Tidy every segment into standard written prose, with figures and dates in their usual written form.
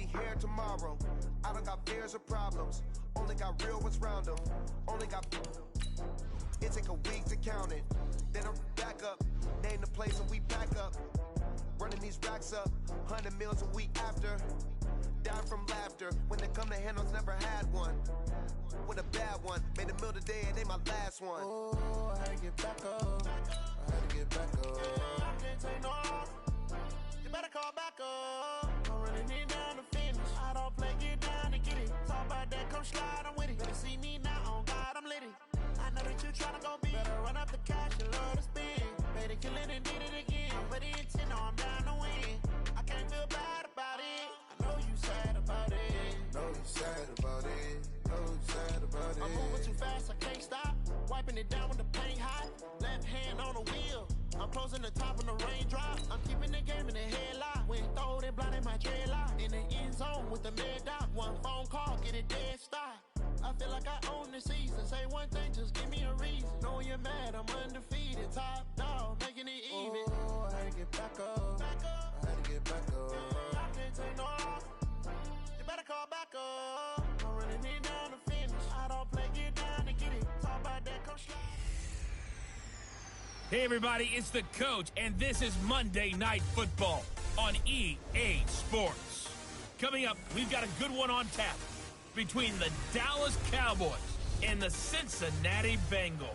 be here tomorrow. I don't got fears or problems. Only got real ones round them. Only got... It take a week to count it. Then I'm back up. Name the place and we pack up. Running these racks up. 100 meals a week after. Dying from laughter. When they come to handles, never had one. With a bad one. Made a meal today and they my last one. Oh, I had to get back up. I had to get back up. I can't take no more. You better call back up. I'm running it down to finish. I don't play, get down to get it. Talk about that, come slide, I'm with it. Better see me now, on God, I'm litty. I know that you tryna go big. Better run up the cash, you love to spend. Better kill it and did it again. I'm ready to 10, no, I'm down to win. I can't feel bad about it. I know you sad about it. Know you sad about it. Know you sad about it. I'm moving too fast, I can't stop. Wiping it down with the paint hot. Left hand on the wheel. I'm closing the top when the raindrop. I'm keeping the game in the headlock. When throw it, blinding my dreadlock. In the end zone with the mid dot. One phone call, get it dead stop. I feel like I own the season. Say one thing, just give me a reason. Knowing you're mad, I'm undefeated. Top dog, making it even. Oh, I had to get back up. I had to get back up. I can't take no more. You better call back up. I'm running it down to finish. I don't play, get down to get it. Talk about that, come slide. Hey everybody, it's the coach, and this is Monday Night Football on EA Sports. Coming up, we've got a good one on tap between the Dallas Cowboys and the Cincinnati Bengals.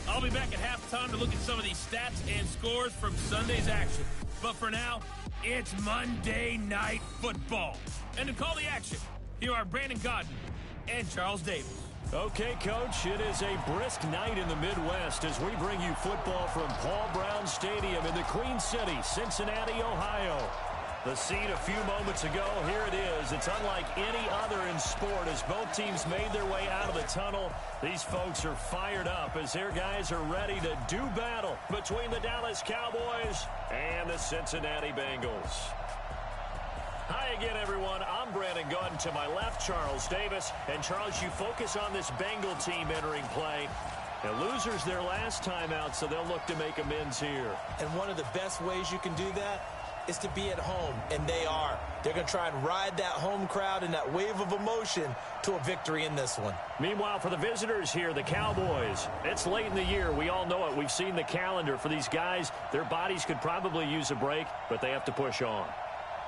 I'll be back at halftime to look at some of these stats and scores from Sunday's action. But for now, it's Monday Night Football. And to call the action, here are Brandon Godden and Charles Davis. Okay, Coach, it is a brisk night in the Midwest as we bring you football from Paul Brown Stadium in the Queen City, Cincinnati, Ohio. The scene a few moments ago, here it is. It's unlike any other in sport as both teams made their way out of the tunnel. These folks are fired up as their guys are ready to do battle between the Dallas Cowboys and the Cincinnati Bengals. Hi again, everyone. I'm Brandon Godden. To my left, Charles Davis. And, Charles, you focus on this Bengal team entering play. The losers their last time out, so they'll look to make amends here. And one of the best ways you can do that is to be at home, and they are. They're going to try and ride that home crowd and that wave of emotion to a victory in this one. Meanwhile, for the visitors here, the Cowboys, it's late in the year. We all know it. We've seen the calendar for these guys. Their bodies could probably use a break, but they have to push on.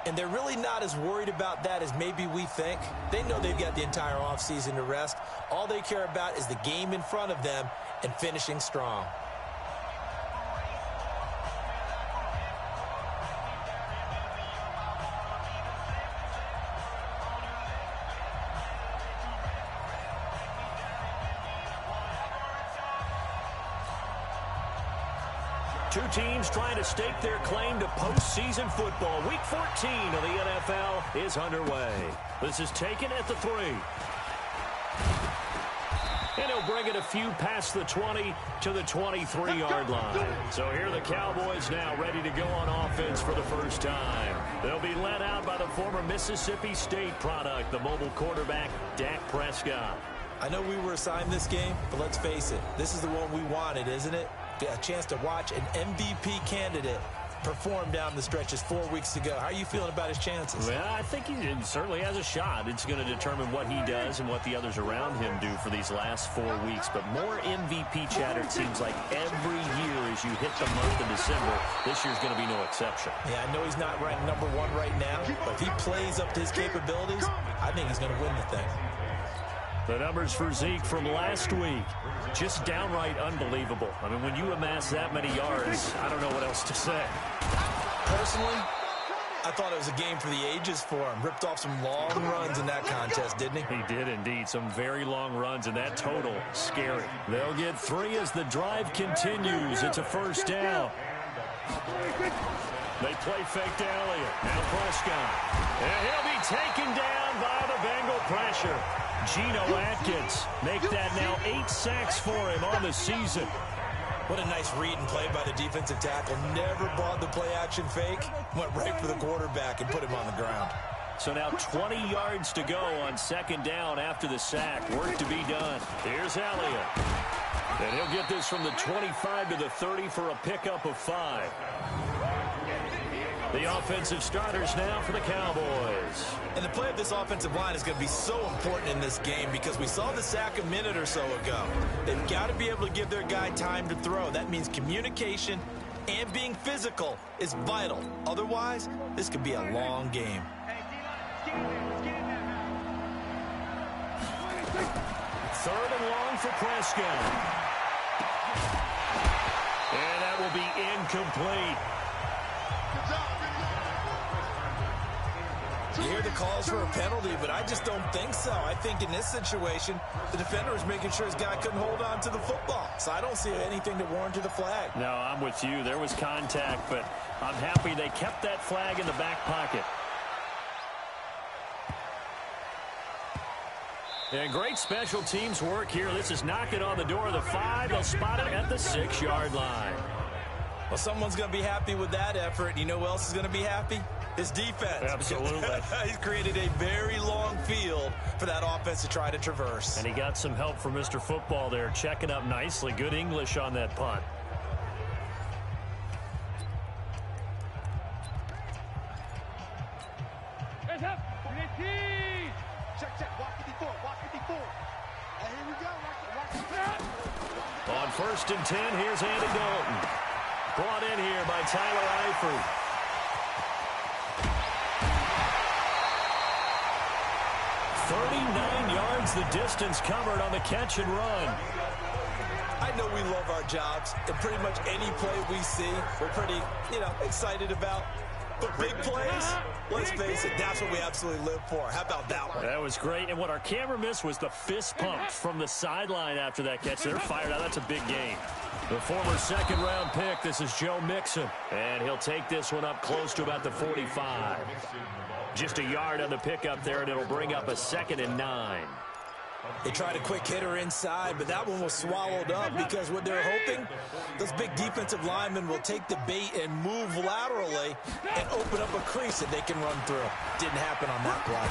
And they're really not as worried about that as maybe we think. They know they've got the entire offseason to rest. All they care about is the game in front of them and finishing strong. Two teams trying to stake their claim to postseason football. Week 14 of the NFL is underway. This is taken at the 3. And he'll bring it a few past the 20 to the 23-yard line. So here are the Cowboys now ready to go on offense for the first time. They'll be led out by the former Mississippi State product, the mobile quarterback, Dak Prescott. I know we were assigned this game, but let's face it, this is the one we wanted, isn't it? A chance to watch an MVP candidate perform down the stretches 4 weeks ago. How are you feeling about his chances? Well, I think he certainly has a shot. It's going to determine what he does and what the others around him do for these last 4 weeks. But more MVP chatter, it seems like every year as you hit the month of December. This year's going to be no exception. Yeah, I know he's not ranked number 1 right now, but if he plays up to his capabilities, I think he's going to win the thing. The numbers for Zeke from last week, just downright unbelievable. I mean, when you amass that many yards, I don't know what else to say. Personally, I thought it was a game for the ages for him. Ripped off some long runs in that contest, didn't he? He did indeed. Some very long runs, and that total, scary. They'll get 3 as the drive continues. It's a first down. They play fake to Elliott. Now Prescott. And he'll be taken down by the Bengal pressure. Geno Atkins make that now 8 sacks for him on the season. What a nice read and play by the defensive tackle. Never bought the play-action fake. Went right for the quarterback and put him on the ground. So now 20 yards to go on second down after the sack. Work to be done. Here's Elliott. And he'll get this from the 25 to the 30 for a pickup of 5. The offensive starters now for the Cowboys. And the play of this offensive line is going to be so important in this game because we saw the sack a minute or so ago. They've got to be able to give their guy time to throw. That means communication and being physical is vital. Otherwise, this could be a long game. Third and long for Prescott. And that will be incomplete. You hear the calls for a penalty, but I just don't think so. I think in this situation, the defender was making sure his guy couldn't hold on to the football. So I don't see anything that warranted the flag. No, I'm with you. There was contact, but I'm happy they kept that flag in the back pocket. And great special teams work here. This is knocking on the door of the 5. They'll spot it at the 6-yard line. Well, someone's going to be happy with that effort. You know who else is going to be happy? His defense. Absolutely. He's created a very long field for that offense to try to traverse. And he got some help from Mr. Football there, checking up nicely. Good English on that punt. On 1st and 10, here's Andy Dalton. Brought in here by Tyler Eifert. The distance covered on the catch and run. I know we love our jobs, and pretty much any play we see, we're pretty, excited about. But big plays, let's face it, that's what we absolutely live for. How about that one? That was great, and what our camera missed was the fist pump from the sideline after that catch. They're fired out. That's a big game. The former second-round pick, this is Joe Mixon, and he'll take this one up close to about the 45. Just a yard on the pickup there, and it'll bring up a 2nd and 9. They tried a quick hitter inside, but that one was swallowed up because what they're hoping, those big defensive linemen will take the bait and move laterally and open up a crease that they can run through. Didn't happen on that play.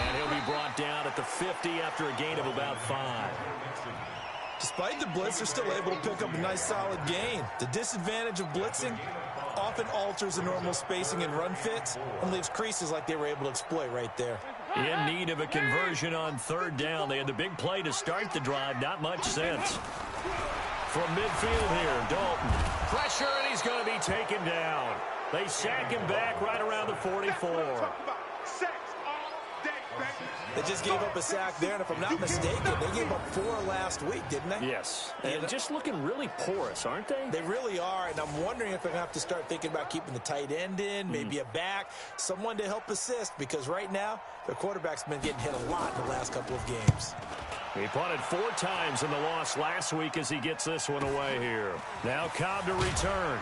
And he'll be brought down at the 50 after a gain of about 5. Despite the blitz, they're still able to pick up a nice solid gain. The disadvantage of blitzing often alters the normal spacing and run fits and leaves creases like they were able to exploit right there. In need of a conversion on 3rd down. They had the big play to start the drive. Not much sense. From midfield here, Dalton. Pressure, and he's going to be taken down. They sack him back right around the 44. They just gave up a sack there, and if I'm not mistaken, they gave up 4 last week, didn't they? Yes. And just looking really porous, aren't they? They really are, and I'm wondering if they're going to have to start thinking about keeping the tight end in, maybe a back, someone to help assist, because right now, their quarterback's been getting hit a lot in the last couple of games. He punted 4 times in the loss last week as he gets this one away here. Now Cobb to return.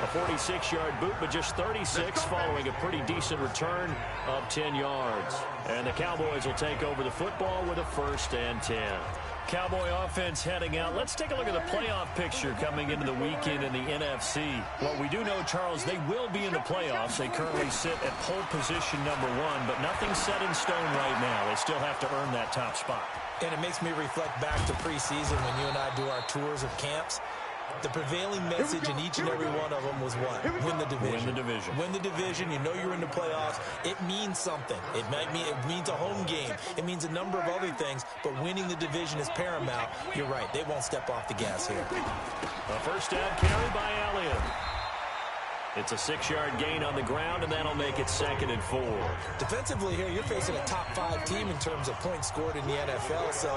A 46-yard boot, but just 36 following a pretty decent return of 10 yards. And the Cowboys will take over the football with a 1st and 10. Cowboy offense heading out. Let's take a look at the playoff picture coming into the weekend in the NFC. What we do know, Charles, they will be in the playoffs. They currently sit at pole position number 1, but nothing's set in stone right now. They still have to earn that top spot. And it makes me reflect back to preseason when you and I do our tours of camps. The prevailing message in each and every one of them was what? Win the division. Win the division. Win the division. You know you're in the playoffs. It means something. It means a home game. It means a number of other things, but winning the division is paramount. You're right. They won't step off the gas here. A 1st down carry by Elliott. It's a 6-yard gain on the ground, and that'll make it 2nd and 4. Defensively here, you're facing a top 5 team in terms of points scored in the NFL. So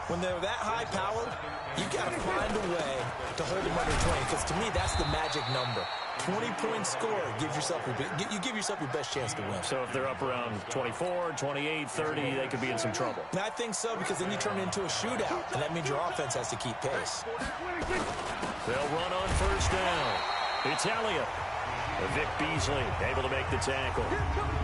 when they're that high-powered, you got to find a way to hold them under 20. Because to me, that's the magic number. 20 points scored gives yourself you give yourself your best chance to win. So if they're up around 24, 28, 30, they could be in some trouble. And I think so, because then you turn it into a shootout, and that means your offense has to keep pace. They'll run on 1st down. It's Elliott. Vic Beasley able to make the tackle.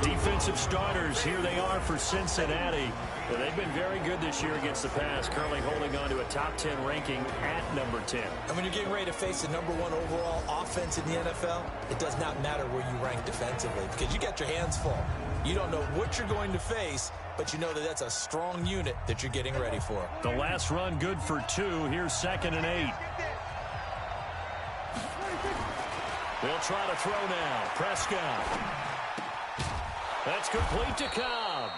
Defensive starters, here they are for Cincinnati. Well, they've been very good this year against the pass, currently holding on to a top 10 ranking at number 10. And when you're getting ready to face the number 1 overall offense in the NFL, it does not matter where you rank defensively, because you got your hands full. You don't know what you're going to face, but you know that that's a strong unit that you're getting ready for. The last run good for 2. Here's 2nd and 8. They'll try to throw now. Prescott. That's complete to Cobb.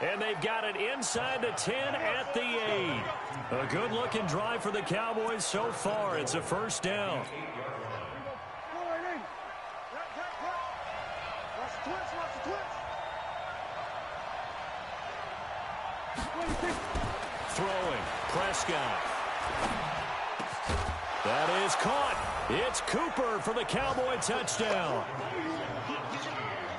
And they've got it inside the 10 at the 8. A good-looking drive for the Cowboys so far. It's a first down. Throwing. Prescott. That is caught. It's Cooper for the Cowboy touchdown.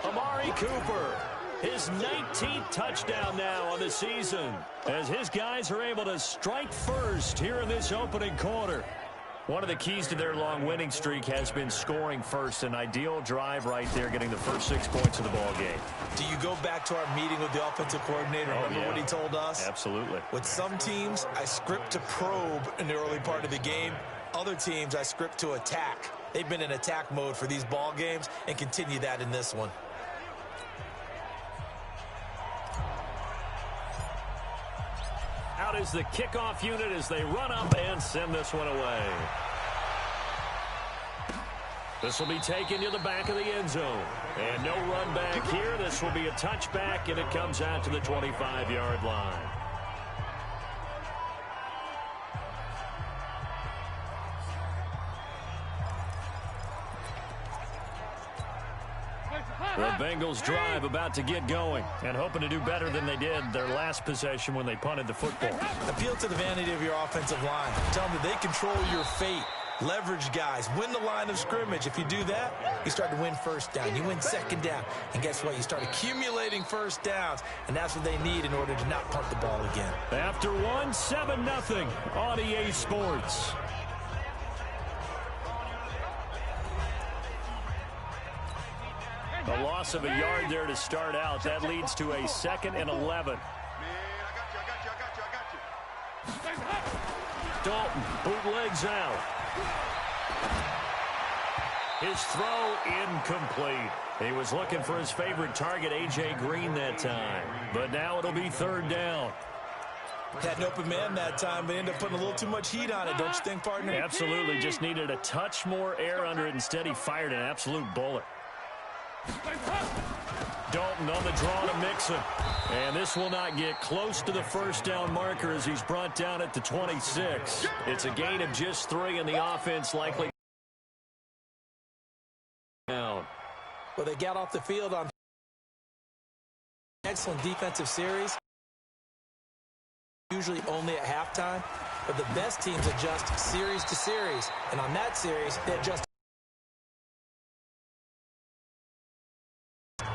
Amari Cooper. His 19th touchdown now on the season as his guys are able to strike first here in this opening quarter. One of the keys to their long winning streak has been scoring first. An ideal drive right there, getting the first 6 points of the ball game. Do you go back to our meeting with the offensive coordinator? Remember what he told us? Absolutely. With some teams, I script to probe in the early part of the game. Other teams, I script to attack. They've been in attack mode for these ball games and continue that in this one. Out is the kickoff unit as they run up and send this one away. This will be taken to the back of the end zone. And no run back here. This will be a touchback, and it comes out to the 25-yard line. The Bengals drive about to get going and hoping to do better than they did their last possession when they punted the football. Appeal to the vanity of your offensive line. Tell them that they control your fate. Leverage guys. Win the line of scrimmage. If you do that, you start to win first down. You win second down. And guess what? You start accumulating first downs. And that's what they need in order to not punt the ball again. After one, 7-0 on EA Sports. A loss of a yard there to start out. That leads to a 2nd and 11. Dalton bootlegs out. His throw incomplete. He was looking for his favorite target, A.J. Green, that time. But now it'll be 3rd down. Had an open man that time, but ended up putting a little too much heat on it, don't you think, partner? Absolutely. Just needed a touch more air under it. Instead, he fired an absolute bullet. Dalton on the draw to Mixon. And this will not get close to the first down marker as he's brought down at the 26. It's a gain of just 3, and the offense likely down. Well, they got off the field on excellent defensive series. Usually only at halftime. But the best teams adjust series to series. And on that series, they adjust.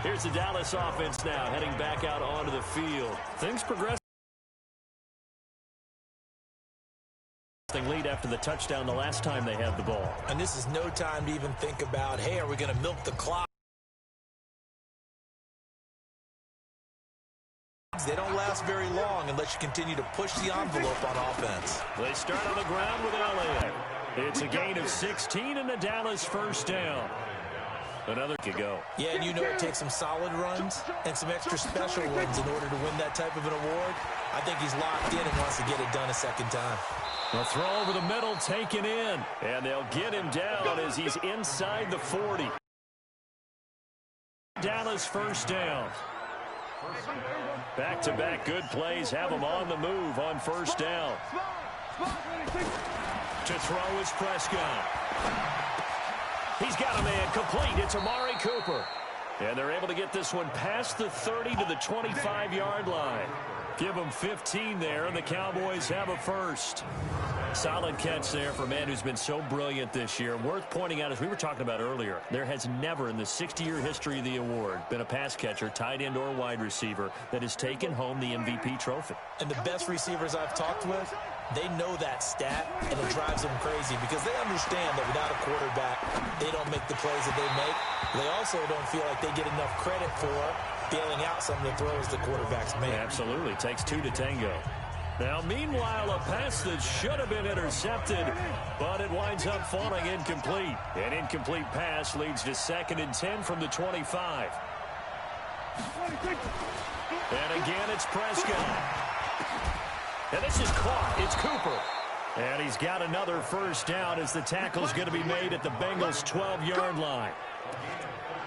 Here's the Dallas offense now, heading back out onto the field. Things progress. Lead after the touchdown the last time they had the ball. And this is no time to even think about, hey, are we going to milk the clock? They don't last very long unless you continue to push the envelope on offense. They start on the ground with Elliott. It's a gain of 16 and the Dallas first down. Another could go. Yeah, and you know it takes some solid runs and some extra special runs in order to win that type of an award. I think he's locked in and wants to get it done a second time. The throw over the middle taken in. And they'll get him down as he's inside the 40. Dallas first down. Back-to-back good plays have him on the move on first down. To throw is Prescott. He's got a man complete. It's Amari Cooper. And they're able to get this one past the 30 to the 25-yard line. Give them 15 there, and the Cowboys have a first. Solid catch there for a man who's been so brilliant this year. Worth pointing out, as we were talking about earlier, there has never in the 60-year history of the award been a pass catcher, tight end, or wide receiver that has taken home the MVP trophy. And the best receivers I've talked with, they know that stat, and it drives them crazy because they understand that without a quarterback, they don't make the plays that they make. They also don't feel like they get enough credit for bailing out some of the throws the quarterbacks make. Absolutely. Takes 2 to tango. Now, meanwhile, a pass that should have been intercepted, but it winds up falling incomplete. An incomplete pass leads to 2nd and 10 from the 25. And again, it's Prescott. And this is caught. It's Cooper. And he's got another first down as the tackle's going to be made at the Bengals' 12-yard line.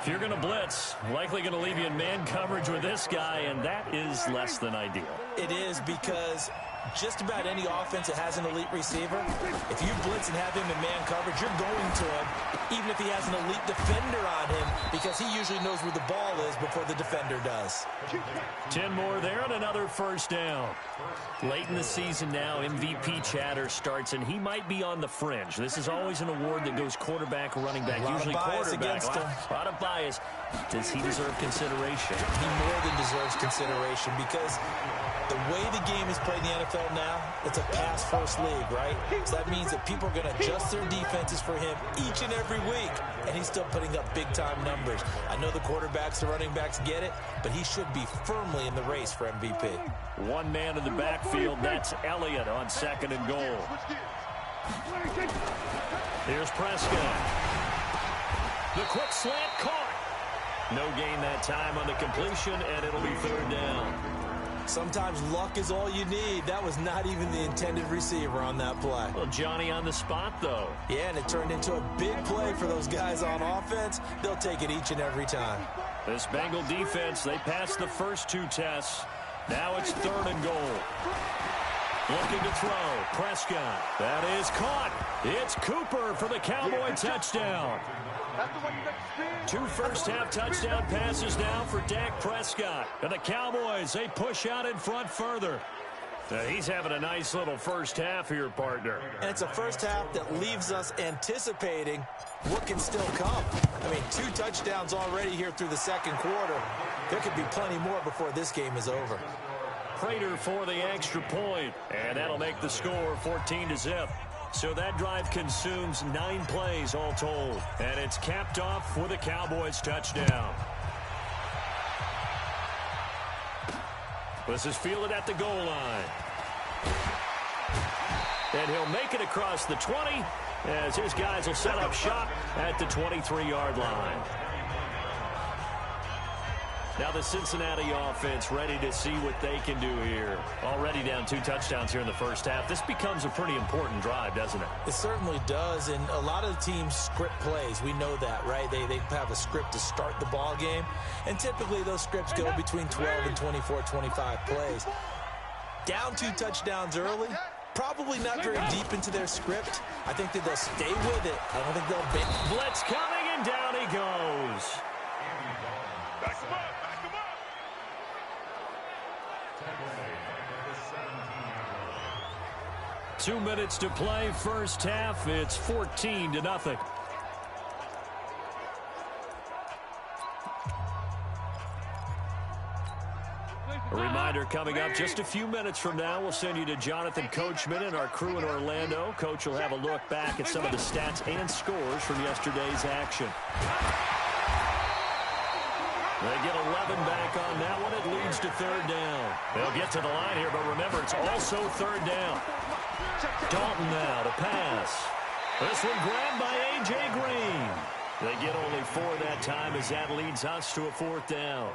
If you're going to blitz, likely going to leave you in man coverage with this guy, and that is less than ideal. It is, because just about any offense that has an elite receiver, if you blitz and have him in man coverage, you're going to him, even if he has an elite defender on him, because he usually knows where the ball is before the defender does. 10 more there and another first down. Late in the season now, MVP chatter starts, and he might be on the fringe. This is always an award that goes quarterback or running back, usually quarterback. A lot of bias. Does he deserve consideration? He more than deserves consideration, because the way the game is played in the NFL now, it's a pass-first league, right? So that means that people are going to adjust their defenses for him each and every week, and he's still putting up big-time numbers. I know the quarterbacks, the running backs get it, but he should be firmly in the race for MVP. One man in the backfield, that's Elliott on 2nd and goal. Here's Prescott. The quick slant caught. No gain that time on the completion, and it'll be 3rd down. Sometimes luck is all you need. That was not even the intended receiver on that play. Well, Johnny on the spot, though. Yeah, and it turned into a big play for those guys on offense. They'll take it each and every time. This Bengal defense, they passed the first 2 tests. Now it's 3rd and goal. Looking to throw. Prescott. That is caught. It's Cooper for the Cowboy touchdown. 2 first-half touchdown passes now for Dak Prescott. And the Cowboys, they push out in front further. He's having a nice little first half here, partner. And it's a first half that leaves us anticipating what can still come. I mean, 2 touchdowns already here through the 2nd quarter. There could be plenty more before this game is over. Prater for the extra point, and that'll make the score 14-0. So that drive consumes 9 plays all told, and it's capped off with a Cowboys touchdown. This is fielded at the goal line. And he'll make it across the 20 as his guys will set up shop at the 23-yard line. Now the Cincinnati offense ready to see what they can do here. Already down 2 touchdowns here in the first half. This becomes a pretty important drive, doesn't it? It certainly does, and a lot of the teams script plays. We know that, right? They have a script to start the ball game, and typically those scripts go between 12 and 24, 25 plays. Down 2 touchdowns early, probably not very deep into their script. I think that they'll stay with it. I don't think they'll bend. Blitz coming, and down he goes. Back him up. 2 minutes to play, first half. It's 14-0. A reminder coming up just a few minutes from now. We'll send you to Jonathan Coachman and our crew in Orlando. Coach will have a look back at some of the stats and scores from yesterday's action. They get 11 back on that one. It leads to 3rd down. They'll get to the line here, but remember, it's also 3rd down. Dalton now to pass. This one grabbed by A.J. Green. They get only 4 that time as that leads us to a 4th down.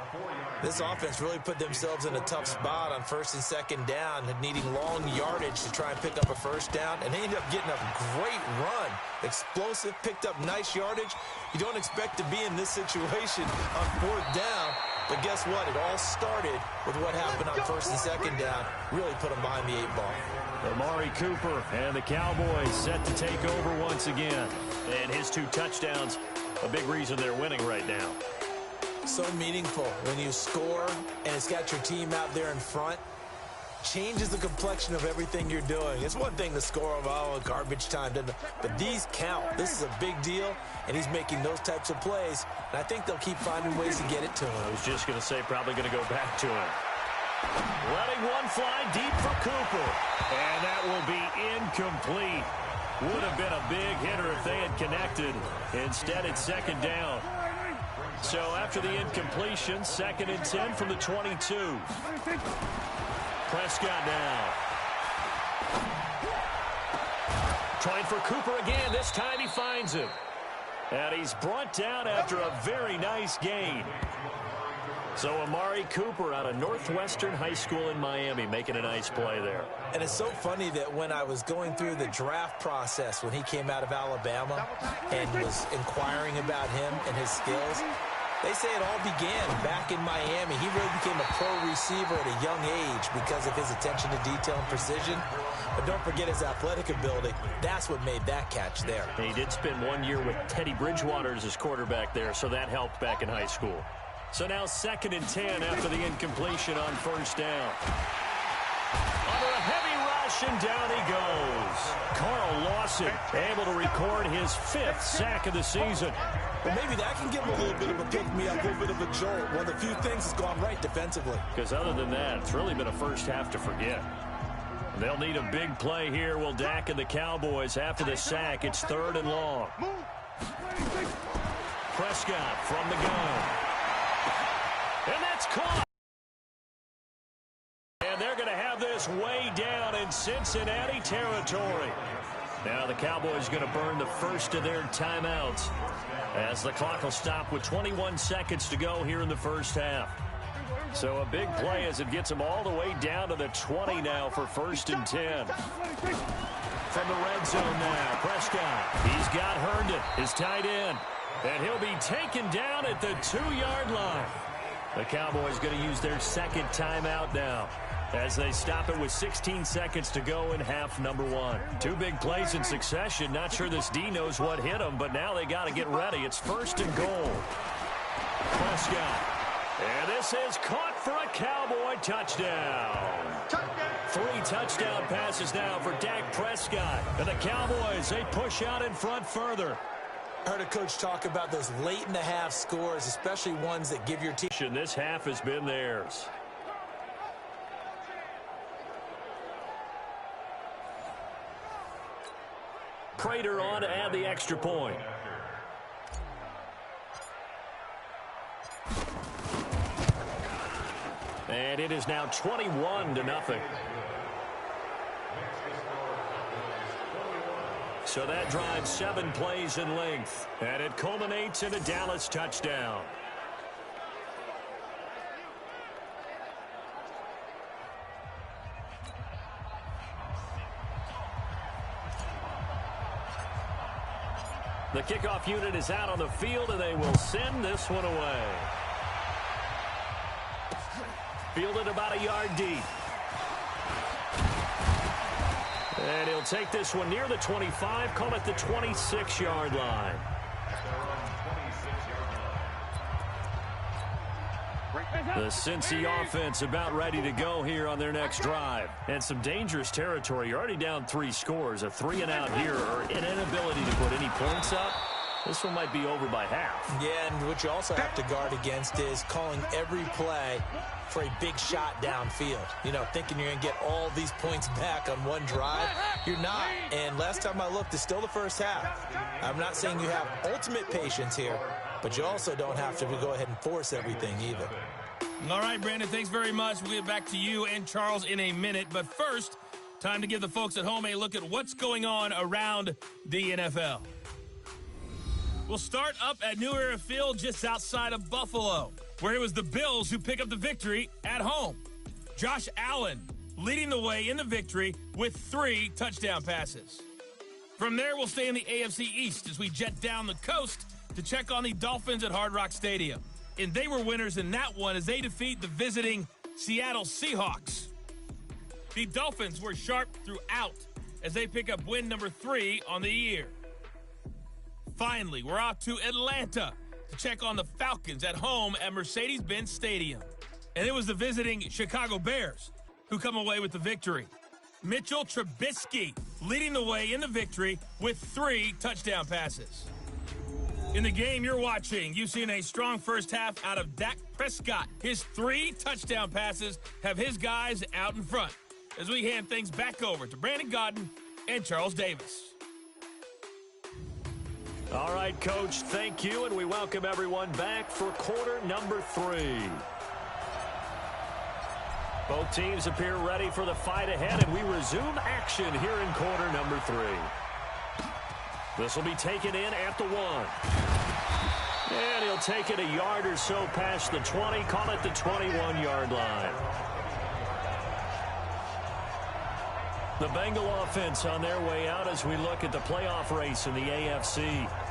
This offense really put themselves in a tough spot on 1st and 2nd down, needing long yardage to try and pick up a first down, and they ended up getting a great run. Explosive, picked up nice yardage. You don't expect to be in this situation on 4th down, but guess what? It all started with what happened on 1st and 2nd down. Really put them behind the 8 ball. Amari Cooper and the Cowboys set to take over once again. And his 2 touchdowns, a big reason they're winning right now. So meaningful when you score and it's got your team out there in front. Changes the complexion of everything you're doing. It's one thing to score of garbage time, but these count. This is a big deal, and he's making those types of plays. And I think they'll keep finding ways to get it to him. I was just going to say probably going to go back to him. Letting one fly deep for Cooper. And that will be incomplete. Would have been a big hitter if they had connected. Instead, it's 2nd down. So after the incompletion, 2nd and 10 from the 22. Prescott now. Trying for Cooper again. This time he finds him. And he's brought down after a very nice gain. So Amari Cooper out of Northwestern High School in Miami making a nice play there. And it's so funny that when I was going through the draft process when he came out of Alabama and was inquiring about him and his skills, they say it all began back in Miami. He really became a pro receiver at a young age because of his attention to detail and precision. But don't forget his athletic ability. That's what made that catch there. And he did spend 1 year with Teddy Bridgewater as his quarterback there, so that helped back in high school. So now 2nd and 10 after the incompletion on first down. Under a heavy rush, and down he goes. Carl Lawson able to record his 5th sack of the season. Well, maybe that can give him a little bit of a pick-me-up, a little bit of a jolt. One of the few things that's gone right defensively. Because other than that, it's really been a first half to forget. They'll need a big play here. Will Dak and the Cowboys after the sack. It's 3rd and long. Prescott from the gun. And that's caught. And they're going to have this way down in Cincinnati territory. Now the Cowboys going to burn the first of their timeouts as the clock will stop with 21 seconds to go here in the first half. So a big play as it gets them all the way down to the 20 now for 1st and 10. From the red zone now, Prescott. He's got Herndon, his tight end. And he'll be taken down at the 2-yard line. The Cowboys going to use their 2nd timeout now as they stop it with 16 seconds to go in half number 1. 2 big plays in succession. Not sure this D knows what hit them, but now they got to get ready. It's 1st and goal. Prescott. And this is caught for a Cowboy touchdown. 3 touchdown passes now for Dak Prescott. And the Cowboys, they push out in front further. I heard a coach talk about those late-in-the-half scores, especially ones that give your team. This half has been theirs. Prater on to add the extra point. And it is now 21-0. So that drives 7 plays in length. And it culminates in a Dallas touchdown. The kickoff unit is out on the field, and they will send this one away. Fielded about a yard deep. And he'll take this one near the 25, call it the 26-yard line. The Cincy offense about ready to go here on their next drive. And some dangerous territory. You're already down 3 scores. A 3-and-out here or an inability to put any points up. This one might be over by half. Yeah, and what you also have to guard against is calling every play for a big shot downfield. You know, thinking you're going to get all these points back on one drive. You're not. And last time I looked, it's still the first half. I'm not saying you have ultimate patience here, but you also don't have to go ahead and force everything either. All right, Brandon, thanks very much. We'll get back to you and Charles in a minute. But first, time to give the folks at home a look at what's going on around the NFL. We'll start up at New Era Field just outside of Buffalo, where it was the Bills who pick up the victory at home. Josh Allen leading the way in the victory with 3 touchdown passes. From there, we'll stay in the AFC East as we jet down the coast to check on the Dolphins at Hard Rock Stadium. And they were winners in that one as they defeat the visiting Seattle Seahawks. The Dolphins were sharp throughout as they pick up win number 3 on the year. Finally, we're off to Atlanta to check on the Falcons at home at Mercedes-Benz Stadium. And it was the visiting Chicago Bears who come away with the victory. Mitchell Trubisky leading the way in the victory with 3 touchdown passes. In the game you're watching, you've seen a strong first half out of Dak Prescott. His 3 touchdown passes have his guys out in front as we hand things back over to Brandon Godden and Charles Davis. All right, Coach, thank you, and we welcome everyone back for quarter number 3. Both teams appear ready for the fight ahead, and we resume action here in quarter number 3. This will be taken in at the 1. And he'll take it a yard or so past the 20, call it the 21-yard line. The Bengal offense on their way out as we look at the playoff race in the AFC.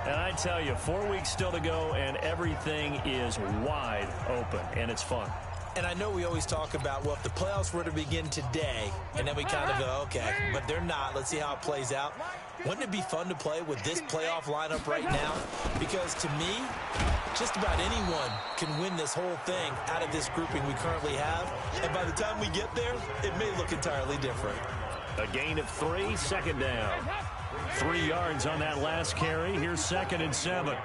And I tell you, 4 weeks still to go, and everything is wide open, and it's fun. And I know we always talk about, well, if the playoffs were to begin today, and then we kind of go, okay, but they're not. Let's see how it plays out. Wouldn't it be fun to play with this playoff lineup right now? Because to me, just about anyone can win this whole thing out of this grouping we currently have. And by the time we get there, it may look entirely different. A gain of 3, second down. 3 yards on that last carry. Here's 2nd and 7.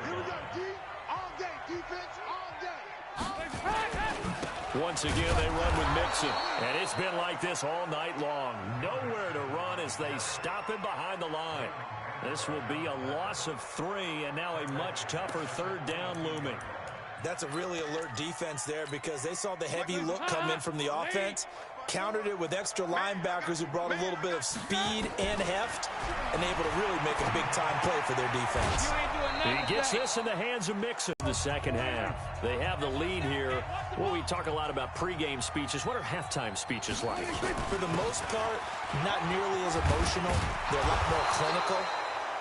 Once again, they run with Mixon. And it's been like this all night long. Nowhere to run as they stop him behind the line. This will be a loss of 3, and now a much tougher 3rd down looming. That's a really alert defense there because they saw the heavy look come in from the offense, countered it with extra linebackers who brought a little bit of speed and heft, and able to really make a big-time play for their defense. He gets this in the hands of Mixon in the second half. They have the lead here. Well, we talk a lot about pregame speeches. What are halftime speeches like? For the most part, not nearly as emotional. They're a lot more clinical.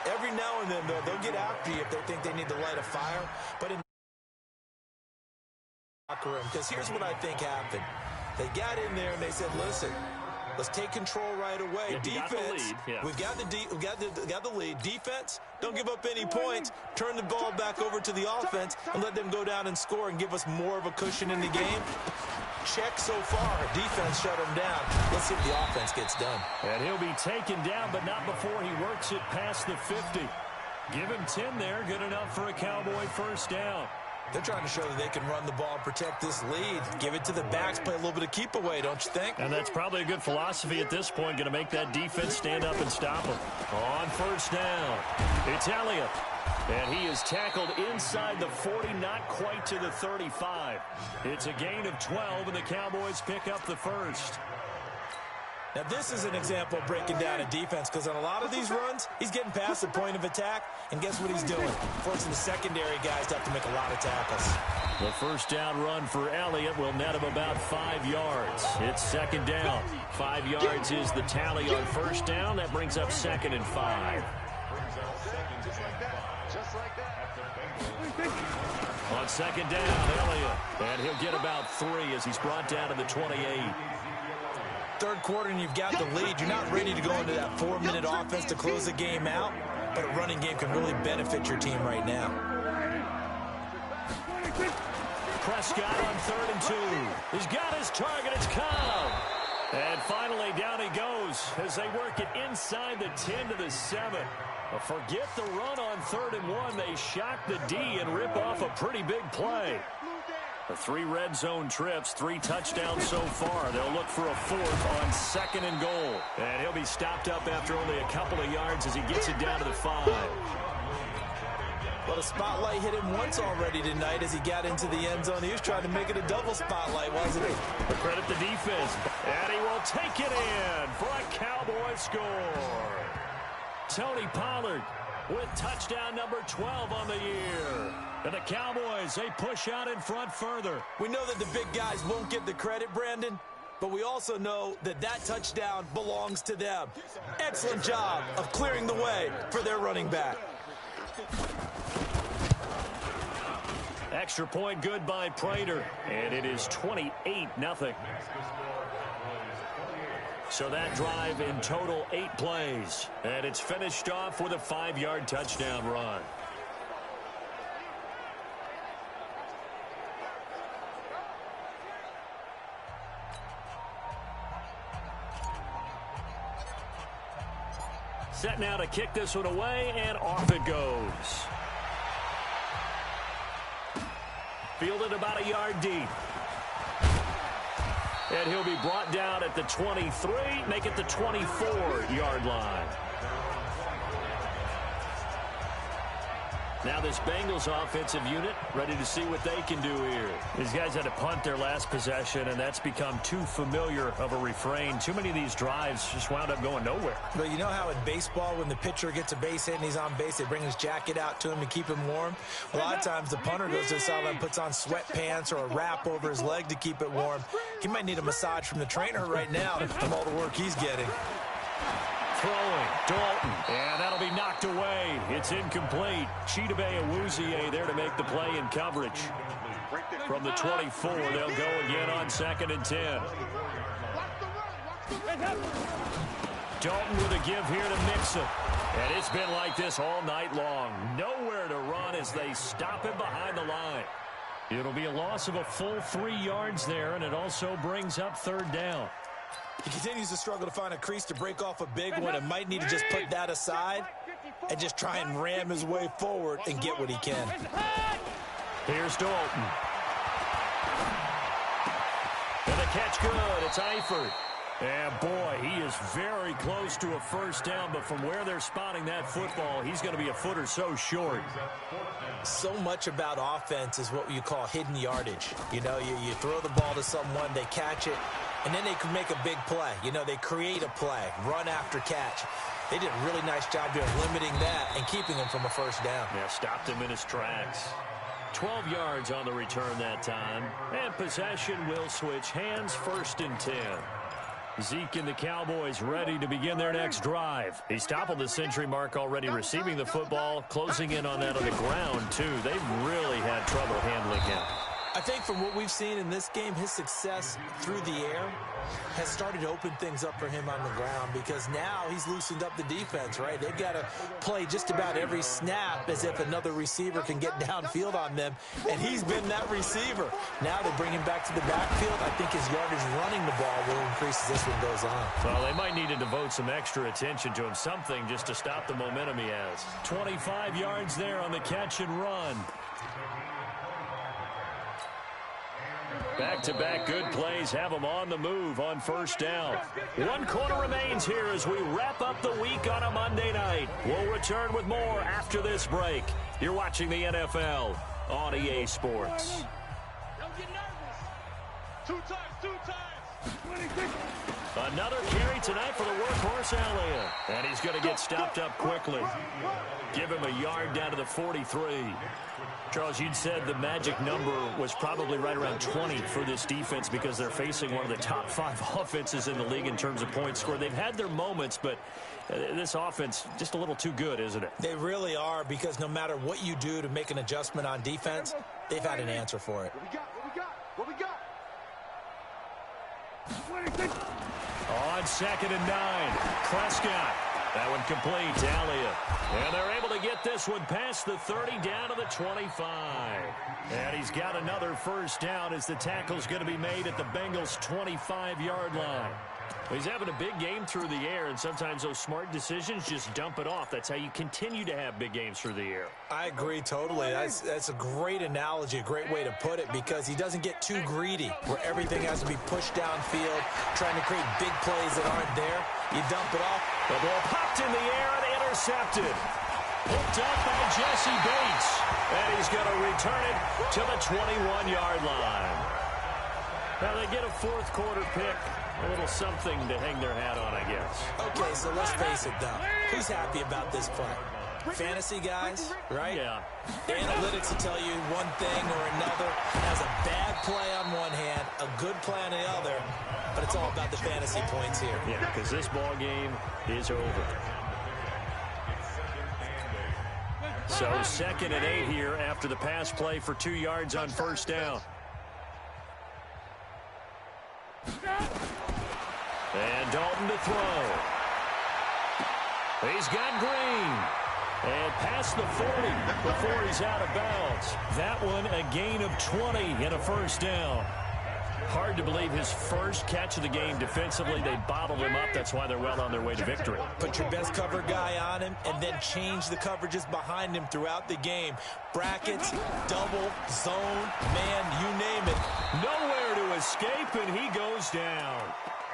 Every now and then, though, they'll get after you if they think they need to light a fire. But in the locker room, because here's what I think happened. They got in there and they said, listen, let's take control right away. Yeah, defense, we've got the lead. Defense, don't give up any points. Turn the ball back over to the offense and let them go down and score and give us more of a cushion in the game. Check so far. Defense shut him down. Let's see if the offense gets done. And he'll be taken down, but not before he works it past the 50. Give him 10 there. Good enough for a Cowboy first down. They're trying to show that they can run the ball and protect this lead. Give it to the backs, play a little bit of keep away, don't you think? And that's probably a good philosophy at this point, going to make that defense stand up and stop him. On first down, it's Elliott. And he is tackled inside the 40, not quite to the 35. It's a gain of 12, and the Cowboys pick up the first. Now, this is an example of breaking down a defense because on a lot of these runs, he's getting past the point of attack, and guess what he's doing? Forcing the secondary guys to have to make a lot of tackles. The first down run for Elliott will net him about 5 yards. It's second down. 5 yards is the tally on first down. That brings up 2nd and 5. On second down, Elliott. And he'll get about 3 as he's brought down to the 28. Third quarter and you've got the lead. You're not ready to go into that 4-minute offense to close the game out, but a running game can really benefit your team right now. Prescott on 3rd and 2. He's got his target. It's Cobb. And finally, down he goes as they work it inside the 10 to the 7. Forget the run on 3rd and 1. They shock the D and rip off a pretty big play. The 3 red zone trips, 3 touchdowns so far. They'll look for a 4th on 2nd and goal. And he'll be stopped up after only a couple of yards as he gets it down to the 5. Well, the spotlight hit him once already tonight as he got into the end zone. He was trying to make it a double spotlight, wasn't he? Credit the defense. And he will take it in for a Cowboy score. Tony Pollard with touchdown number 12 on the year. And the Cowboys, they push out in front further. We know that the big guys won't get the credit, Brandon, but we also know that that touchdown belongs to them. Excellent job of clearing the way for their running back. Extra point good by Prater, and it is 28-0. So that drive in total 8 plays, and it's finished off with a 5-yard touchdown run. Set now to kick this one away, and off it goes. Fielded about a yard deep. And he'll be brought down at the 23, make it the 24-yard line. Now this Bengals offensive unit ready to see what they can do here. These guys had to punt their last possession, and that's become too familiar of a refrain. Too many of these drives just wound up going nowhere. But you know how in baseball, when the pitcher gets a base hit and he's on base, they bring his jacket out to him to keep him warm? A lot of times the punter goes to the sideline and puts on sweatpants or a wrap over his leg to keep it warm. He might need a massage from the trainer right now from all the work he's getting. Throwing, Dalton, and that'll be knocked away. It's incomplete. Chidobe Awuzie there to make the play in coverage. From the 24, they'll go again on 2nd and 10. Dalton with a give here to Mixon. And it's been like this all night long. Nowhere to run as they stop him behind the line. It'll be a loss of a full 3 yards there, and it also brings up 3rd down. He continues to struggle to find a crease to break off a big one and might need to just put that aside and just try and ram his way forward and get what he can. Here's Dalton. And the catch good. It's Eifert. And boy, he is very close to a 1st down, but from where they're spotting that football, he's going to be a foot or so short. So much about offense is what you call hidden yardage. You know, you throw the ball to someone, they catch it, and then they can make a big play. You know, they create a play, run after catch. They did a really nice job here of limiting that and keeping him from a 1st down. Yeah, stopped him in his tracks. 12 yards on the return that time. And possession will switch hands, 1st and 10. Zeke and the Cowboys ready to begin their next drive. He's toppled the century mark already receiving the football, closing in on that on the ground, too. They've really had trouble handling him. I think from what we've seen in this game, his success through the air has started to open things up for him on the ground because now he's loosened up the defense, right? They've got to play just about every snap as if another receiver can get downfield on them, and he's been that receiver. Now they bring him back to the backfield. I think his yardage running the ball will increase as this one goes on. Well, they might need to devote some extra attention to him, something just to stop the momentum he has. 25 yards there on the catch and run. Back-to-back good plays have them on the move on 1st down. 1 quarter remains here as we wrap up the week on a Monday night. We'll return with more after this break. You're watching the NFL on EA Sports. Don't get nervous. 2 times. Another carry tonight for the workhorse Elliott. And he's going to get stopped up quickly. Give him a yard down to the 43. Charles, you'd said the magic number was probably right around 20 for this defense because they're facing one of the top 5 offenses in the league in terms of points scored. They've had their moments, but this offense just a little too good, isn't it? They really are, because no matter what you do to make an adjustment on defense, they've had an answer for it. What we got? On 2nd and 9, Prescott. That one complete to Elliott. And they're able to get this one past the 30 down to the 25. And he's got another 1st down as the tackle's going to be made at the Bengals' 25-yard line. He's having a big game through the air, and sometimes those smart decisions just dump it off. That's how you continue to have big games through the air. I agree totally. That's a great analogy, a great way to put it, because he doesn't get too greedy where everything has to be pushed downfield, trying to create big plays that aren't there. You dump it off. The ball popped in the air and intercepted. Picked up by Jesse Bates. And he's going to return it to the 21-yard line. Now they get a 4th quarter pick. A little something to hang their hat on, I guess. Okay, so let's face it, though. Who's happy about this play? Fantasy guys, right? Yeah. Analytics will tell you one thing or another. Has a bad play on one hand, a good play on the other, but it's all about the fantasy points here. Yeah, because this ball game is over. So 2nd and 8 here after the pass play for 2 yards on 1st down. And Dalton to throw. He's got Green. And past the 40 before he's out of bounds. That one a gain of 20 and a 1st down. Hard to believe his first catch of the game defensively. They bottled him up. That's why they're well on their way to victory. Put your best cover guy on him and then change the coverages behind him throughout the game. Brackets, double, zone, man, you name it. Nowhere to escape, and he goes down.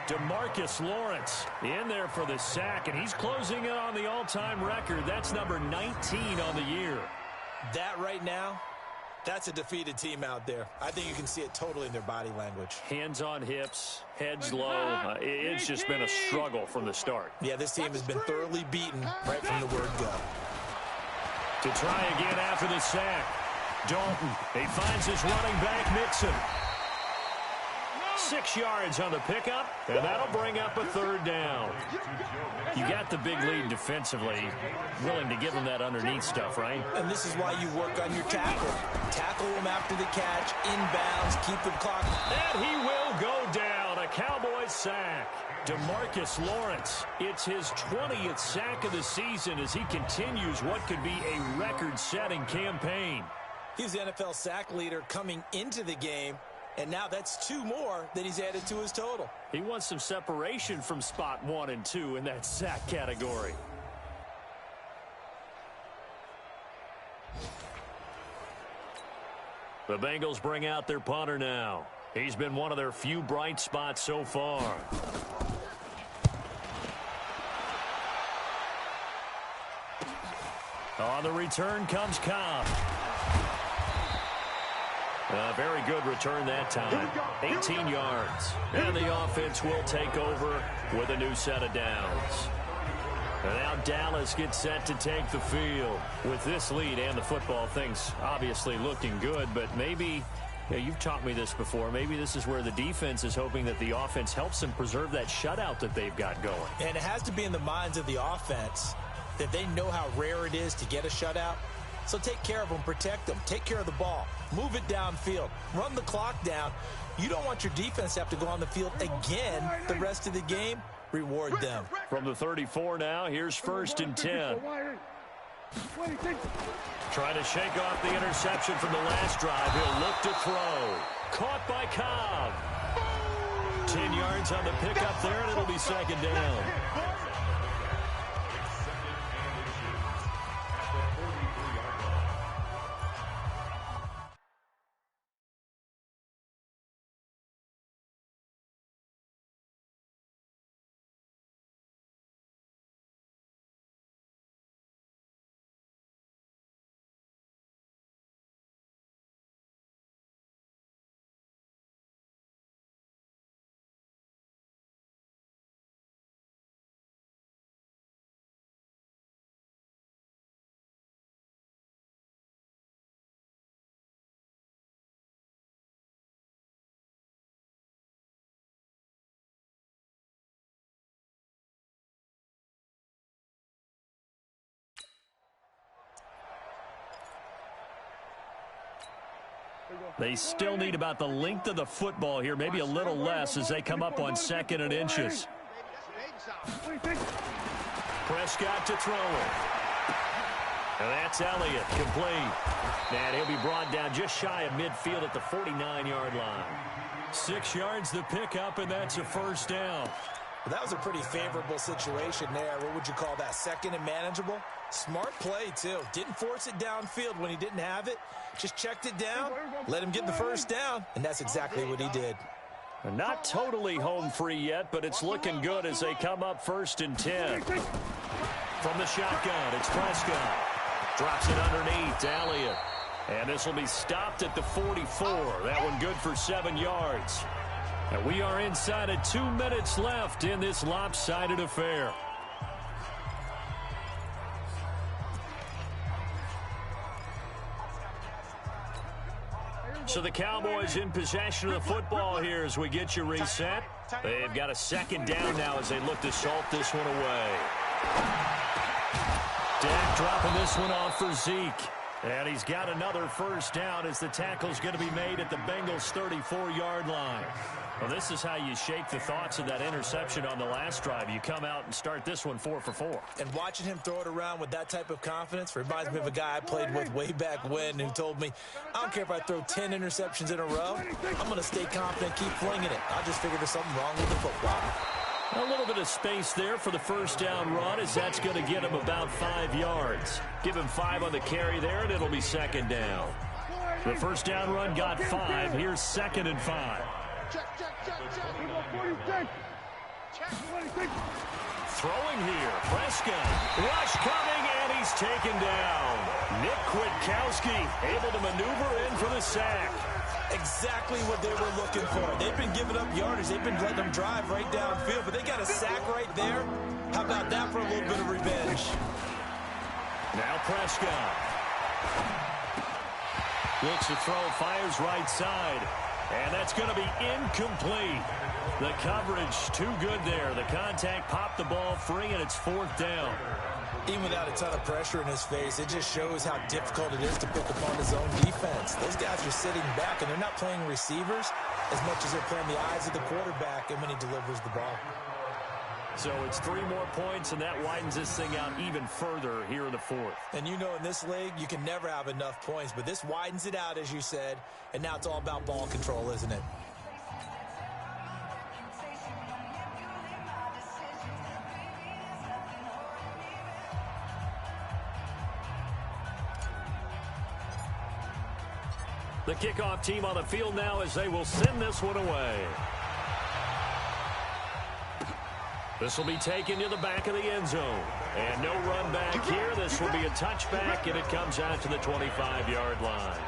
DeMarcus Lawrence in there for the sack, and he's closing in on the all-time record. That's number 19 on the year. That right now, that's a defeated team out there. I think you can see it totally in their body language. Hands on hips, heads low. It's just been a struggle from the start. Yeah, this team has been thoroughly beaten right from the word go. To try again after the sack. Dalton, he finds his running back, Mixon. 6 yards on the pickup, and that'll bring up a third down. You got the big lead defensively, willing to give them that underneath stuff, right? And this is why you work on your tackle. Tackle them after the catch, inbounds, keep the clock. And he will go down, a Cowboys sack. DeMarcus Lawrence, it's his 20th sack of the season as he continues what could be a record-setting campaign. He's the NFL sack leader coming into the game, and now that's 2 more that he's added to his total. He wants some separation from spot 1 and 2 in that sack category. The Bengals bring out their punter now. He's been one of their few bright spots so far. On the return comes Cobb. A very good return that time. 18 yards. And the offense will take over with a new set of downs. And now Dallas gets set to take the field. With this lead and the football, things obviously looking good, but maybe, you've taught me this before, maybe this is where the defense is hoping that the offense helps them preserve that shutout that they've got going. And it has to be in the minds of the offense that they know how rare it is to get a shutout. So take care of them, protect them, take care of the ball, move it downfield, run the clock down. You don't want your defense to have to go on the field again the rest of the game. Reward them. From the 34 now, here's 1st and 10. Trying to shake off the interception from the last drive. He'll look to throw. Caught by Cobb. 10 yards on the pickup there, and it'll be 2nd down. They still need about the length of the football here, maybe a little less as they come up on 2nd and inches. Prescott to throw it. And that's Elliott, complete. And he'll be brought down just shy of midfield at the 49-yard line. 6 yards the pickup, and that's a 1st down. Well, that was a pretty favorable situation there. What would you call that? 2nd and manageable? Smart play, too. Didn't force it downfield when he didn't have it. Just checked it down, let him get the 1st down, and that's exactly what he did. Not totally home free yet, but it's looking good as they come up 1st and 10. From the shotgun, it's Prescott. Drops it underneath to Elliott. And this will be stopped at the 44. That one good for 7 yards. And we are inside of 2 minutes left in this lopsided affair. So the Cowboys in possession of the football here as we get you reset. They've got a 2nd down now as they look to salt this one away. Dak dropping this one off for Zeke. And he's got another 1st down as the tackle's going to be made at the Bengals' 34-yard line. Well, this is how you shake the thoughts of that interception on the last drive. You come out and start this one 4 for 4. And watching him throw it around with that type of confidence reminds me of a guy I played with way back when who told me, I don't care if I throw 10 interceptions in a row. I'm going to stay confident, keep flinging it. I just figured there's something wrong with the football. A little bit of space there for the 1st down run as that's going to get him about 5 yards. Give him 5 on the carry there, and it'll be 2nd down. The 1st down run got 5. Here's 2nd and 5. Throwing here, Prescott. Rush coming, and he's taken down. Nick Kwiatkowski able to maneuver in for the sack. Exactly what they were looking for. They've been giving up yardage. They've been letting them drive right downfield, but they got a sack right there. How about that for a little bit of revenge? Now Prescott. Looks to throw, fires right side. And that's going to be incomplete. The coverage too good there. The contact popped the ball free, and it's 4th down. Even without a ton of pressure in his face, it just shows how difficult it is to pick upon his own defense. Those guys are sitting back, and they're not playing receivers as much as they're playing the eyes of the quarterback and when he delivers the ball. So it's 3 more points, and that widens this thing out even further here in the 4th. And you know in this league, you can never have enough points, but this widens it out, as you said, and now it's all about ball control, isn't it? The kickoff team on the field now as they will send this one away. This will be taken to the back of the end zone. And no run back here. This will be a touchback, and it comes out to the 25-yard line.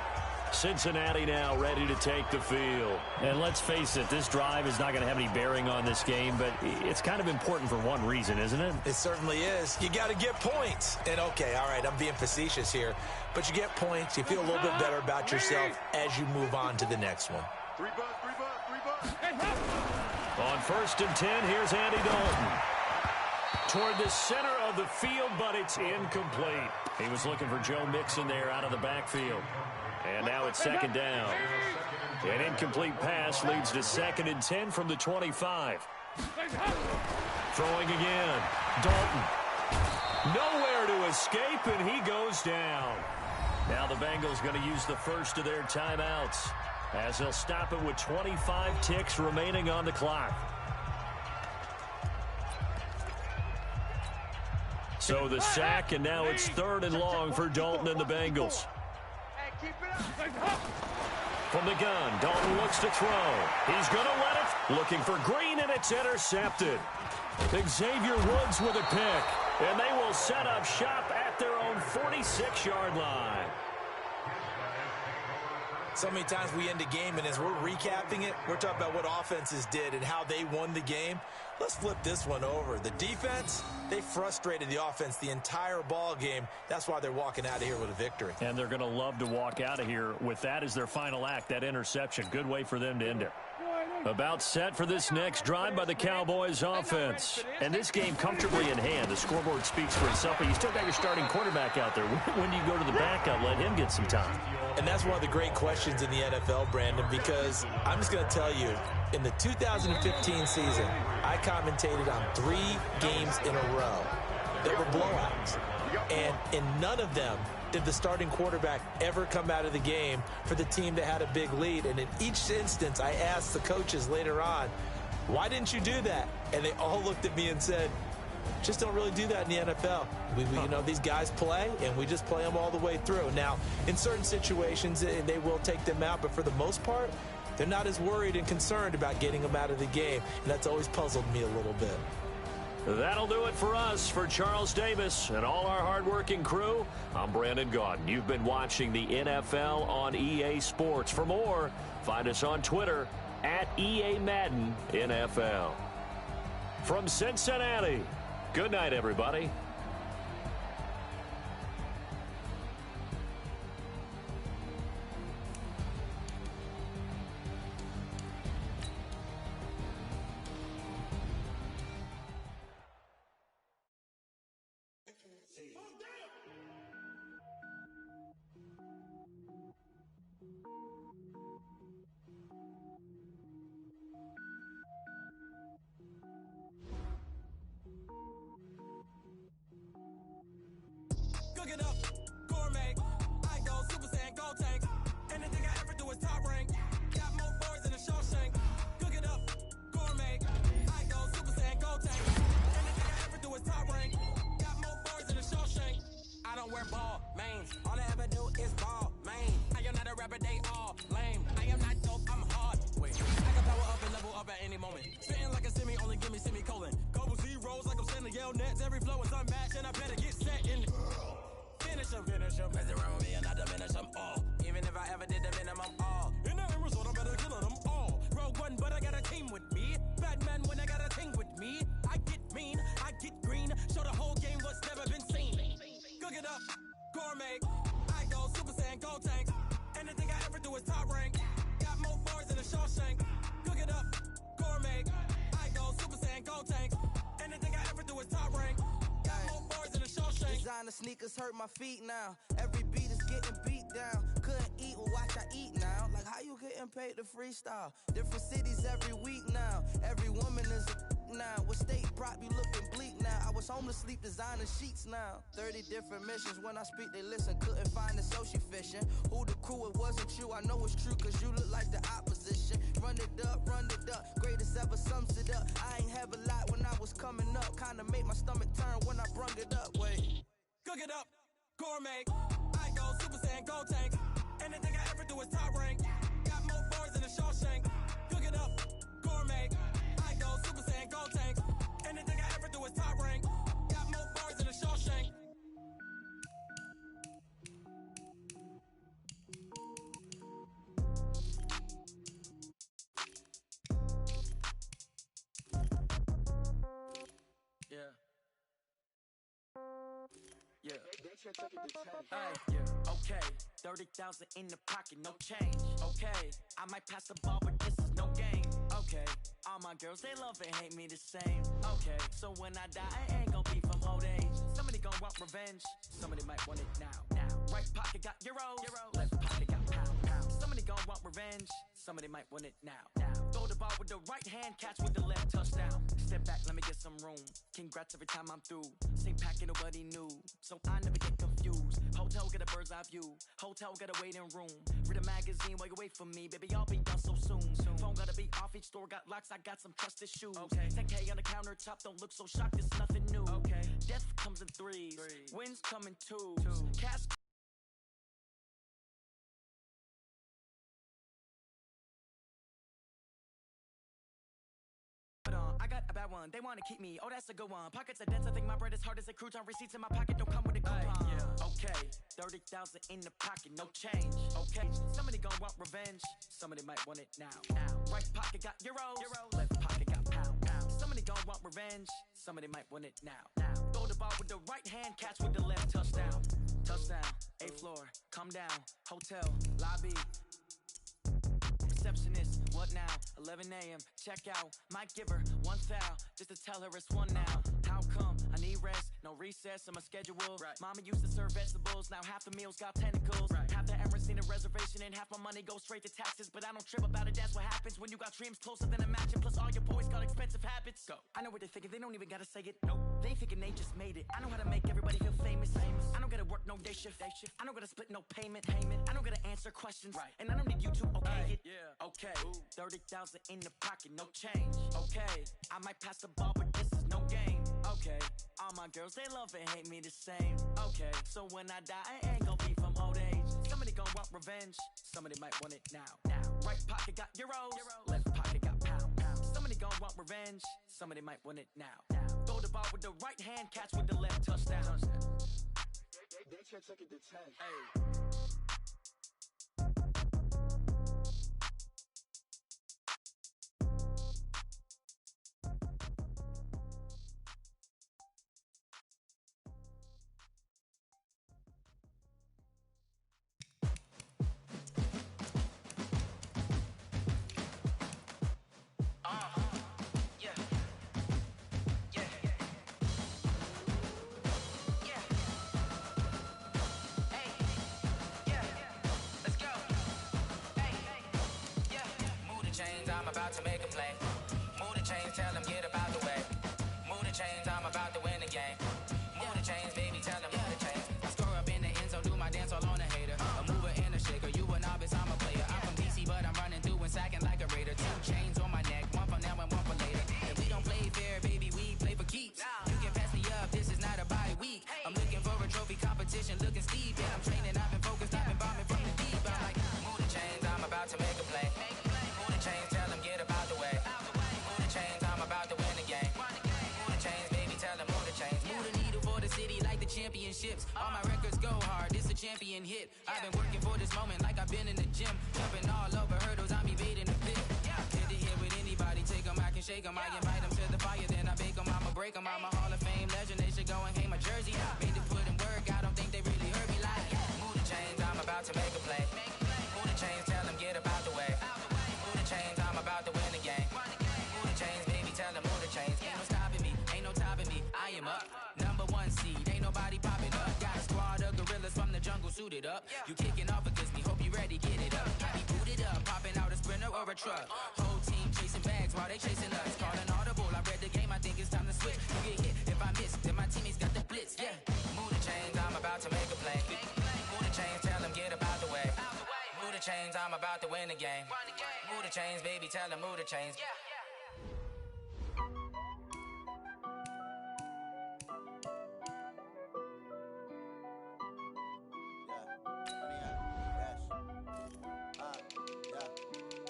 Cincinnati now ready to take the field. And let's face it, this drive is not going to have any bearing on this game, but it's kind of important for one reason, isn't it? It certainly is. You got to get points. And, okay, all right, I'm being facetious here, but you get points. You feel a little bit better about yourself as you move on to the next one. 3 bucks, 3 bucks, 3 bucks. On 1st and 10, here's Andy Dalton. Toward the center of the field, but it's incomplete. He was looking for Joe Mixon there out of the backfield. And now it's 2nd down. An incomplete pass leads to 2nd and 10 from the 25. Throwing again. Dalton. Nowhere to escape, and he goes down. Now the Bengals going to use the first of their timeouts as they'll stop it with 25 ticks remaining on the clock. So the sack, and now it's 3rd and long for Dalton and the Bengals. From the gun, Dalton looks to throw. He's going to let it. Looking for Green, and it's intercepted. Xavier Woods with a pick, and they will set up shop at their own 46-yard line. So many times we end a game, and as we're recapping it, we're talking about what offenses did and how they won the game. Let's flip this one over. The defense, they frustrated the offense the entire ball game. That's why they're walking out of here with a victory. And they're going to love to walk out of here with that as their final act, that interception. Good way for them to end it. About set for this next drive by the Cowboys offense. And this game comfortably in hand. The scoreboard speaks for itself, but you still got your starting quarterback out there. When do you go to the backup, let him get some time? And that's one of the great questions in the NFL, Brandon, because I'm just going to tell you, in the 2015 season, I commentated on 3 games in a row that were blowouts. And in none of them did the starting quarterback ever come out of the game for the team that had a big lead. And in each instance, I asked the coaches later on, why didn't you do that? And they all looked at me and said, just don't really do that in the NFL. You know, these guys play, and we just play them all the way through. Now, in certain situations, they will take them out, but for the most part, they're not as worried and concerned about getting them out of the game, and that's always puzzled me a little bit. That'll do it for us. For Charles Davis and all our hardworking crew, I'm Brandon Gaudin. You've been watching the NFL on EA Sports. For more, find us on Twitter at EA Madden NFL. From Cincinnati, good night, everybody. hell nets, every flow is unmatched, and I better get set and finish them. Mess around with me and I diminish them all. Even if I ever did the minimum, all. In the end result, I better kill them all. Rogue One, but I got a team with me. Batman when I got a team with me. I get mean, I get green. Show the whole game what's never been seen. Cook it up, gourmet. I go Super Saiyan, gold tanks. Anything I ever do is top rank. Got more bars than a Shawshank. Cook it up, gourmet. I go Super Saiyan, gold tanks. Anything I ever do is top rank. Got more bars than a Shawshank. Designer sneakers hurt my feet now. Every beat is getting beat down. Couldn't eat, well watch I eat now. Like how you getting paid to freestyle? Different cities every week now. Every woman is a now. What state prop you looking bleak now? I was home to sleep, designer sheets now. 30 different missions. When I speak, they listen. Couldn't find it, so she fishing. Who the crew? It wasn't you. I know it's true, cause you look like the opposition. Run it up, run it up. Greatest ever sums it up. I ain't have a lot when I was coming up. Kinda made my stomach turn when I brung it up. Wait. Cook it up, gourmet. I go Super Saiyan, gold tanks. Anything I ever do is top rank. Got more bars than a Shawshank. Cook it up, gourmet. I go Super Saiyan, gold tanks. Anything I ever do is top rank. Got more bars than a Shawshank. Yeah. Yeah. Hey, yeah. Okay. 30,000 in the pocket, no change. Okay. I might pass the ball, but this is no game. Okay. All my girls, they love and hate me the same. Okay. So when I die, I ain't gon' be from old age. Somebody gon' want revenge. Somebody might want it now. Right pocket got euros. Left pocket got pound. Somebody gon' want revenge. Somebody might want it now. Throw the ball with the right hand, catch with the left, touchdown. Step back, let me get some room. Congrats every time I'm through. Same packet, nobody knew. So I never get confused. Hotel get a bird's eye view. Hotel get a waiting room. Read a magazine while you wait for me. Baby, I'll be done so soon. Phone gotta be off, each store got locks. I got some trusted shoes. Okay. 10K on the countertop, don't look so shocked, it's nothing new. Okay. Death comes in threes. Wins come in twos. Cash. I got a bad one, they wanna keep me, oh that's a good one. Pockets are dense, I think my bread is hard as a crouton. Receipts in my pocket don't come with a coupon. Yeah. Okay, 30,000 in the pocket, no change. Okay, somebody gon' want revenge. Somebody might want it now. Right pocket got euros. Left pocket got pound. Somebody gon' want revenge. Somebody might want it now. Throw the ball with the right hand, catch with the left, touchdown. Touchdown, 8th floor, come down. Hotel, lobby. Receptionist, what now? 11 a.m. Check out. Might give her one foul just to tell her it's one now. How come? I need rest, no recess in my schedule. Right. Mama used to serve vegetables, now half the meals got tentacles. Right. Half the Emirates need a reservation and half my money goes straight to taxes. But I don't trip about it, that's what happens when you got dreams closer than a match. And plus all your boys got expensive habits. Go. I know what they're thinking, they don't even gotta say it. Nope. They thinking they just made it. I know how to make everybody feel famous. I don't gotta work no day shift. I don't gotta split no payment. I don't gotta answer questions. Right. And I don't need you to okay it. Yeah. Okay. 30,000 in the pocket, no change. Okay. I might pass the ball, but this is no game. Okay. All my girls, they love and hate me the same. Okay. So when I die, I ain't gon' be from old age. Somebody gon' want revenge. Somebody might want it now. Right pocket got euros. Left pocket got pound. Somebody gon' want revenge. Somebody might want it now. Throw the ball with the right hand, catch with the left, touchdown. They should take it to 10. Hey. I'm about to make a play. Move the chains, tell them get about the way. Move the chains, I'm about to win the game. Move the chains, baby, tell them move the chains. I score up in the end zone, do my dance all on a hater. A mover and a shaker, you a novice, I'm a player. I'm from DC, but I'm running through and sacking like a raider. 2 chains on my neck, one for now and one for later. And we don't play fair, baby, we play for keeps. You can pass me up, this is not a bye week. I'm looking for a trophy competition, looking steep. Yeah, I'm training, I've been focused, I've been bombing from the deep. I'm like, move the chains, I'm about to make a play. Move the chains, tell them get about the way. Move the chains, I'm about to win the game. Move the chains, baby, tell them move the chains. shake 'em. I invite 'em to the fire, then I bake 'em. I'ma break 'em. I'm a Hall of Fame legend. They should go and hang my jersey. Made to put in work. I don't think they really heard me like. Move the chains, I'm about to make a play. Move the chains, tell them get about the way. Move the chains, I'm about to win the game. Move the chains, baby, tell them move the chains. Ain't no stopping me, ain't no topping me. I am up, #1 seed. Ain't nobody popping up. Got a squad of gorillas from the jungle suited up. You kicking off against me, hope you ready, get it up. Got me booted up, popping out a Sprinter or a truck. Whole team chasing bags while they chasing us. Calling audible, I read the game, I think it's time to switch. You get hit, if I miss, then my teammates got the blitz, yeah. Move the chains, I'm about to make a play. Move the chains, tell them get about the way. Move the chains, I'm about to win the game. Move the chains, baby, tell them move the chains.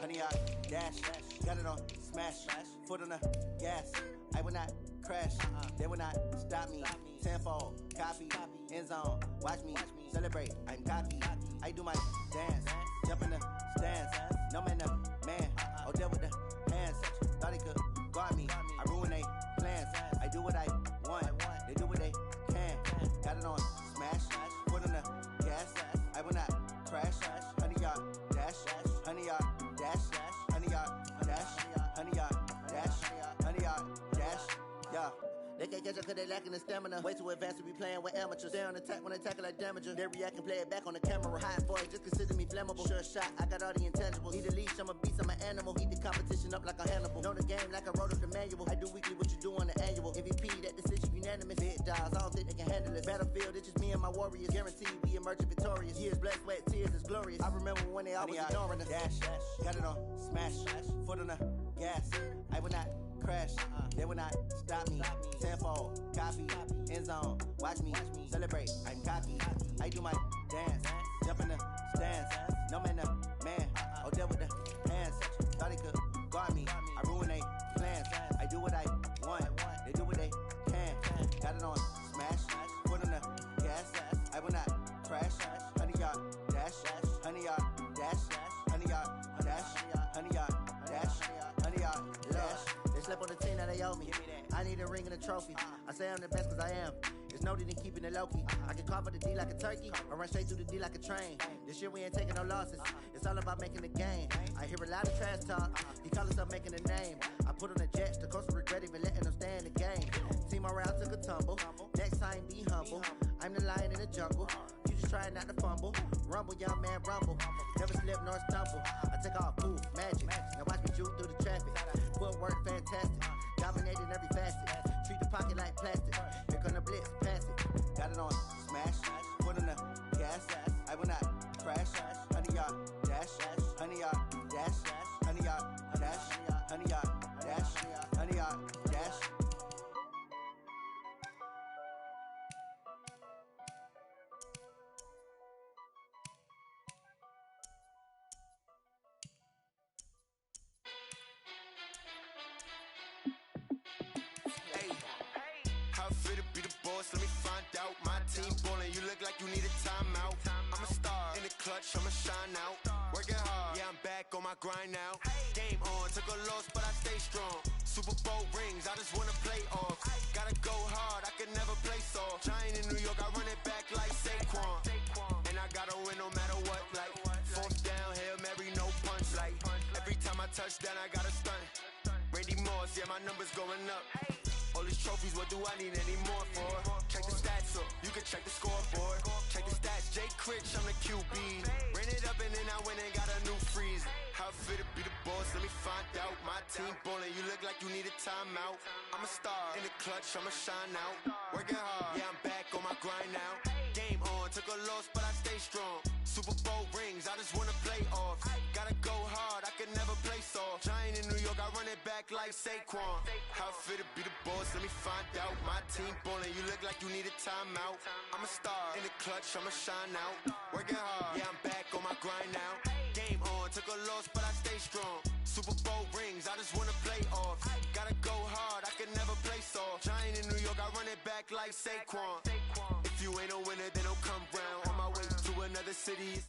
Honey, I dash, got it on smash, foot on the gas. I will not crash, they will not stop me. Tenfold, copy, end zone, watch me celebrate. I'm cocky, I do my dance, jump in the stands. No man, no man, oh deal with the hands. Thought he could guard me, I ruin they plans. I do what I want, they do what they can. Got it on smash, foot on the gas. I will not crash, honey, y'all dash, honey, y'all dash, honey, y'all dash, honey, y'all dash, honey, y'all dash, yeah. They can't catch up cause they lacking the stamina. Way too advanced to be playing with amateurs. Stay on attack when I tackle like damager. They react and play it back on the camera. High for it, just consider me flammable. Sure shot, I got all the intangibles. Need a leash, I'm a beast, I'm an animal. Heat the competition up like a Hannibal. Know the game like I wrote up the manual. I do weekly what you do on the annual. MVP, that decision unanimous. Big dials, I don't think they can handle it. Battlefield, it's just me and my warriors. Guaranteed we emerging victorious. Years, blood, sweat, tears, is glorious. I remember when they always ignoring us. Dash, got it on smash, foot on the gas. I will not crash, they will not stop me. Tenfold, copy, end zone, watch me celebrate. I'm cocky, I do my dance, jump in the stands. No man, no man, oh deal with the hands. Thought he could guard me, I ruin they plans. I do what I want, they do what they can. Got it on smash, foot on the gas. I will not crash, honey, y'all dash, honey, y'all dash, honey, y'all dash, honey, y'all dash, honey, y'all dash. Slept on the team that they owe me. I need a ring and a trophy. I say I'm the best cause I am. It's no need in keeping it low-key. I can carve up the D like a turkey or run straight through the D like a train. This year we ain't taking no losses. It's all about making the game. I hear a lot of trash talk. He call himself making a name. I put on the jets. The coach will regret even letting them stay in the game. Team morale took a tumble. Next time be humble. I'm the lion in the jungle. You just trying not to fumble. Rumble, young man, rumble. Never slip nor stumble. I take off, poof, magic. Now watch me shoot through the traffic. Footwork fantastic. Dominating every facet. Treat the pocket like plastic. Here come the blitz, pass it. Got it on smash, foot on the gas. I will not crash. Honey, y'all dash, honey, y'all dash, honey, y'all dash, honey, y'all dash, honey, y'all dash. Let me find out. My team ballin', you look like you need a timeout. I'm a star in the clutch, I'ma shine out. Working hard, yeah, I'm back on my grind now. Game on, took a loss, but I stay strong. Super Bowl rings, I just wanna play off. Gotta go hard, I can never play soft. Giant in New York, I run it back like Saquon. And I gotta win no matter what, like fourth down, Hail Mary, no punch. Like every time I touch down, I gotta stunt. Randy Moss, yeah, my number's going up. All these trophies, what do I need any more for? Check the stats up, you can check the scoreboard. Check the stats, Jake Critch, I'm the QB. Ran it up and then I went and got a new freeze. How fit to be the boss, let me find out. My team ballin', you look like you need a timeout. I'm a star in the clutch, I'ma shine out. Working hard, yeah, I'm back on my grind now. Game on, took a loss, but I stay strong. Super Bowl rings, I just wanna play off. Gotta go hard, I can never play soft. Giant in New York, I run it back like Saquon. How fit to be the boss, let me find out. My team ballin', you look like you need a timeout. I'm a star in the clutch, I'ma shine out. Working hard, yeah, I'm back on my grind now. Game on, took a loss, but I stay strong. Super Bowl rings, I just wanna play off. Gotta go hard, I can never play soft. Giant in New York, I run it back like Saquon. If you ain't a winner, then don't come round. On my way to another city.